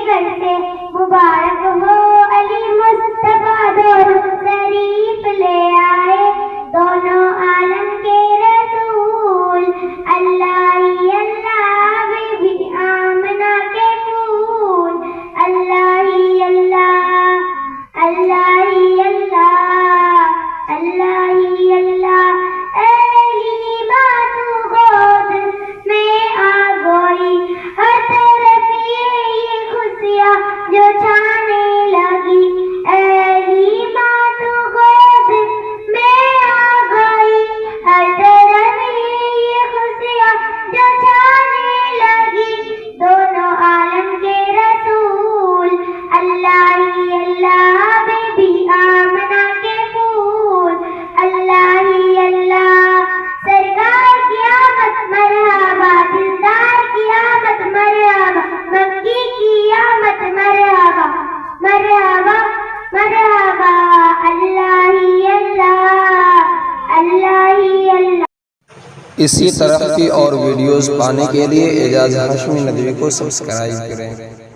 گھر سے مبارک ہو علی مصطفیٰ درود شریف لے آئے دونوں عالم کے رسول اللہ ہی اللہ بی بی آمنہ کے پھول اللہ ہی اللہ اللہ ہی اللہ اللہ ہی اللہ علی بات گود میں آ گئی ہر طرف یہ خوشیاں جو چھانے لگی علی بات گود میں آ گئی ہر طرف یہ خوشیاں جو چھانے لگی دونوں عالم کے رسول اللہ ہی اللہ بی بی آمنہ کے پھول اللہ ہی اللہ سرکار کی آمد مرحبا دلدار کی آمد مرحبا مکی کی آمد مرحبا مرحبا مرحبا اللہ ہی اللہ اللہ ہی اللہ۔ اسی طرح کی اور ویڈیوز پانے کے لیے اعجاز ہاشمی ندوی کو سبسکرائب کریں۔